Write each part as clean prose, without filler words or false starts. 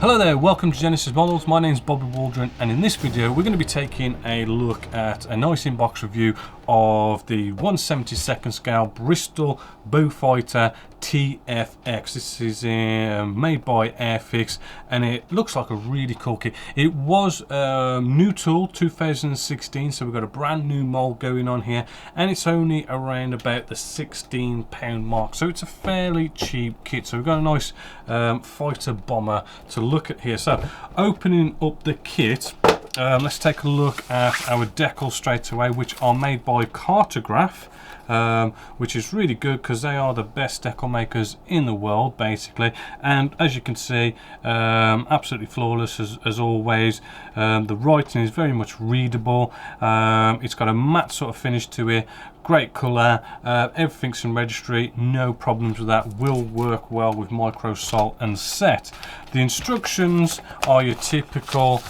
Hello there, welcome to Genesis Models. My name is Bobby Waldron, and in this video we're going to be taking a look at a nice inbox review of the 1/72nd scale Bristol Beaufighter TF.X. This is made by Airfix, and it looks like a really cool kit. It was new tool 2016, so we've got a brand new mold going on here, and it's only around about the £16 mark, so it's a fairly cheap kit. So we've got a nice fighter bomber to look at here. So opening up the kit, let's take a look at our decals straight away, which are made by Cartograph, which is really good because they are the best decal makers in the world basically. And as you can see, absolutely flawless as always. The writing is very much readable. It's got a matte sort of finish to it, great colour, everything's in registry, no problems with that, will work well with micro salt and set. The instructions are your typical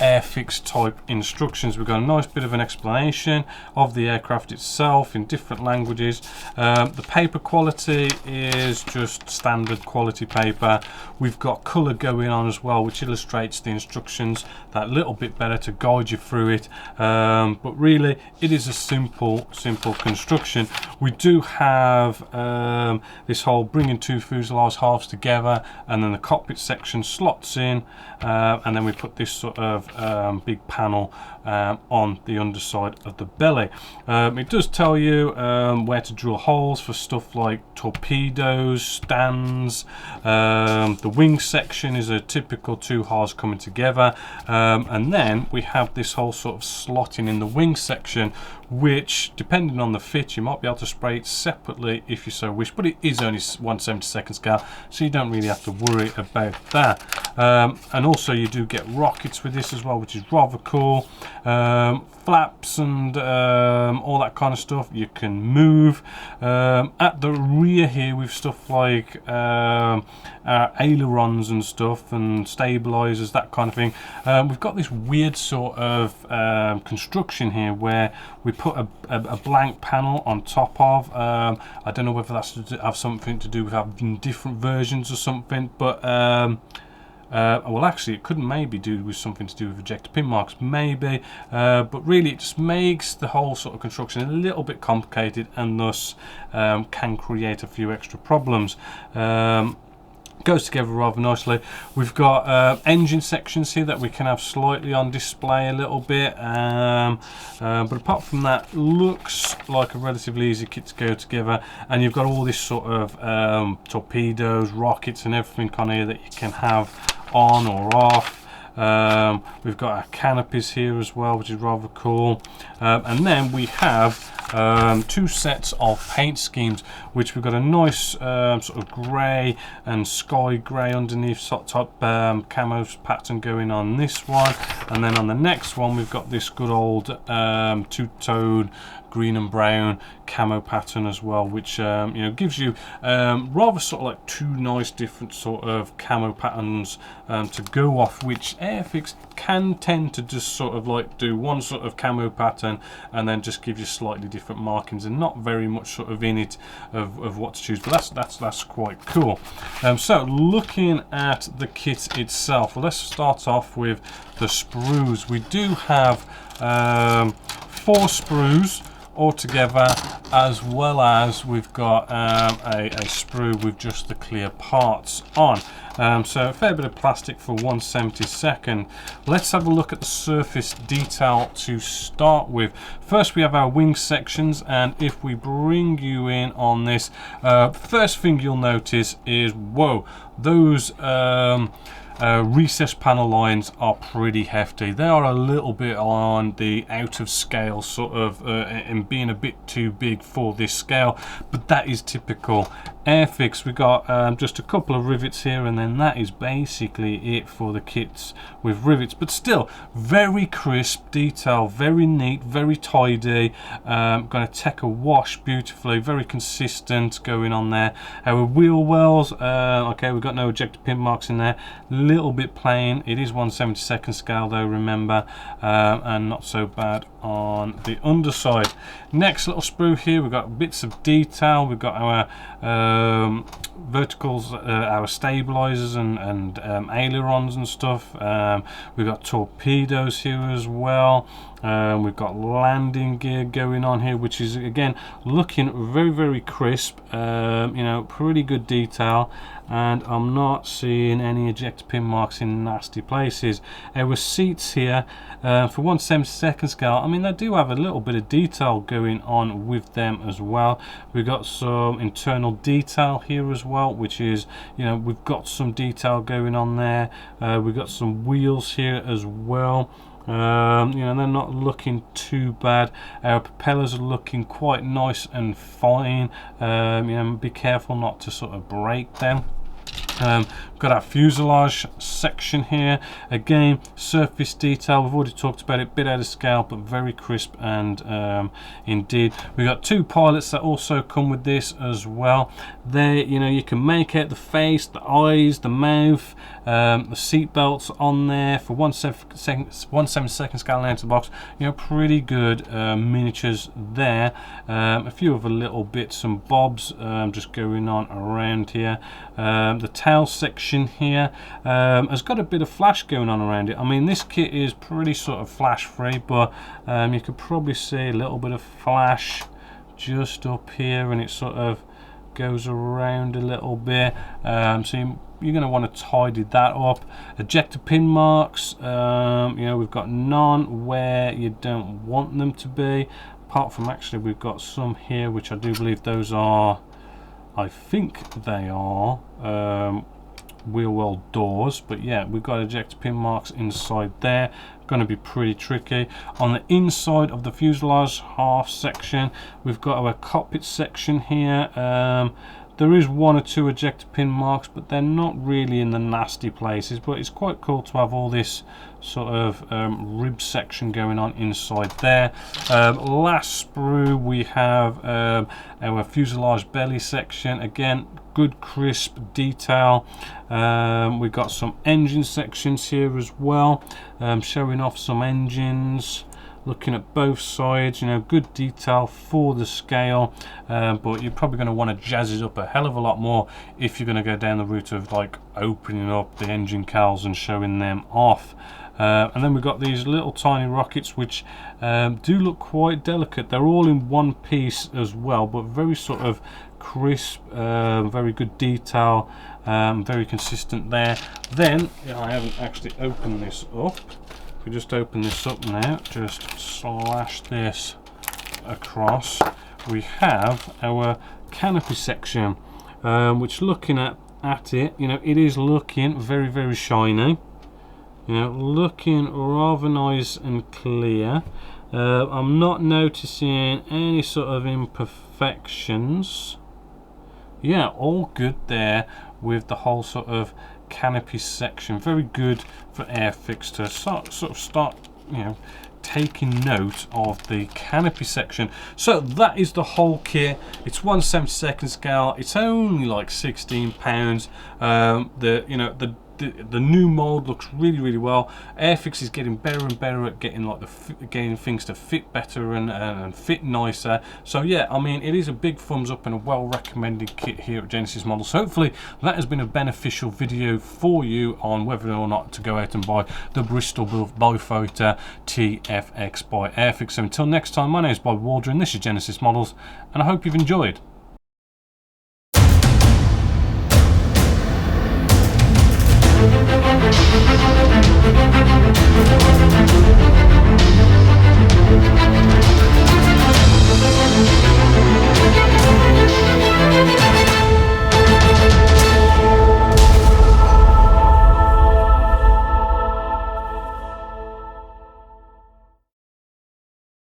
Airfix type instructions. We've got a nice bit of an explanation of the aircraft itself in different languages. The paper quality is just standard quality paper. We've got colour going on as well, which illustrates the instructions that little bit better to guide you through it. But really it is a simple construction. We do have this whole bringing two fuselage halves together, and then the cockpit section slots in, and then we put this sort of big panel on the underside of the belly. It does tell you where to drill holes for stuff like torpedoes, stands. The wing section is a typical two halves coming together, and then we have this whole sort of slotting in the wing section, which depending on the fit you might be able to spray it separately if you so wish, but it is only 1/72nd scale, so you don't really have to worry about that. And also you do get rockets with this as well, which is rather cool. Flaps and all that kind of stuff you can move. At the rear here with stuff like ailerons and stuff and stabilizers, that kind of thing. We've got this weird sort of construction here where we put a blank panel on top of. I don't know whether that's to have something to do with having different versions or something, but well, actually it could maybe do with something to do with ejector pin marks, maybe, but really it just makes the whole sort of construction a little bit complicated, and thus can create a few extra problems. Goes together rather nicely. We've got engine sections here that we can have slightly on display a little bit, but apart from that, looks like a relatively easy kit to go together. And you've got all this sort of torpedoes, rockets and everything on here that you can have on or off. We've got our canopies here as well, which is rather cool. And then we have two sets of paint schemes, which we've got a nice sort of grey and sky grey underneath sort of type camo pattern going on this one, and then on the next one we've got this good old two-tone green and brown camo pattern as well, which you know, gives you rather sort of like two nice different sort of camo patterns to go off, which Airfix can tend to just sort of like do one sort of camo pattern and then just give you slightly different markings and not very much sort of in it of what to choose. But that's quite cool. So looking at the kit itself, well, let's start off with the sprues. We do have 4 sprues altogether, as well as we've got a sprue with just the clear parts on. So a fair bit of plastic for 1/72nd. Let's have a look at the surface detail to start with. First we have our wing sections, and if we bring you in on this, first thing you'll notice is, whoa, those recessed panel lines are pretty hefty. They are a little bit on the out of scale sort of and being a bit too big for this scale, but that is typical Airfix. We got just a couple of rivets here, and then that is basically it for the kits with rivets, but still very crisp detail, very neat, very tidy. Going to take a wash beautifully, very consistent going on there. Our wheel wells, okay, we've got no ejector pin marks in there, little bit plain. It is 1/72nd scale though, remember, and not so bad on the underside. Next little sprue here, we've got bits of detail. We've got our verticals, our stabilizers and ailerons and stuff. We've got torpedoes here as well. We've got landing gear going on here, which is again looking very, very crisp. You know, pretty good detail, and I'm not seeing any ejector pin marks in nasty places. Our seats here for 1/72 scale, I mean, they do have a little bit of detail going on with them as well. We've got some internal detail here as well, which is, you know, we've got some detail going on there. We've got some wheels here as well. You know, they're not looking too bad. Our propellers are looking quite nice and fine. You know, be careful not to sort of break them. We've got our fuselage section here. Again, surface detail, we've already talked about it, bit out of scale but very crisp, and indeed we've got two pilots that also come with this as well. There, you know, you can make out the face, the eyes, the mouth, the seat belts on there for 1/72 scale out of the box. You know, pretty good miniatures there. A few other little bits and bobs just going on around here. The tail section here has got a bit of flash going on around it. I mean, this kit is pretty sort of flash free, but you could probably see a little bit of flash just up here, and it sort of goes around a little bit. So you're going to want to tidy that up. Ejector pin marks, you know, we've got none where you don't want them to be, apart from actually we've got some here which I do believe those are, I think they are wheel well doors, but yeah, we've got ejector pin marks inside there. Going to be pretty tricky. On the inside of the fuselage half section, we've got our cockpit section here. There is one or two ejector pin marks, but they're not really in the nasty places, but it's quite cool to have all this sort of rib section going on inside there. Last sprue, we have our fuselage belly section. Again, good crisp detail. We've got some engine sections here as well, showing off some engines, looking at both sides. You know, good detail for the scale, but you're probably going to want to jazz it up a hell of a lot more if you're going to go down the route of like opening up the engine cowls and showing them off. And then we've got these little tiny rockets which do look quite delicate. They're all in one piece as well, but very sort of crisp, very good detail, very consistent there. Then, yeah, I haven't actually opened this up. If we just open this up now, just slash this across, we have our canopy section, which, looking at it, you know, it is looking very, very shiny. You know, looking rather nice and clear. I'm not noticing any sort of imperfections. Yeah, all good there with the whole sort of canopy section. Very good for Airfix to sort of start, you know, taking note of the canopy section. So that is the whole kit. It's 1/72 scale. It's only like £16. The new mold looks really, really well. Airfix is getting better and better at getting like getting things to fit better and fit nicer. So yeah, I mean, it is a big thumbs up and a well recommended kit here at Genesis Models. So hopefully that has been a beneficial video for you on whether or not to go out and buy the Bristol Beaufighter TF.X by Airfix. So until next time, my name is Bob Waldron, this is Genesis Models, and I hope you've enjoyed.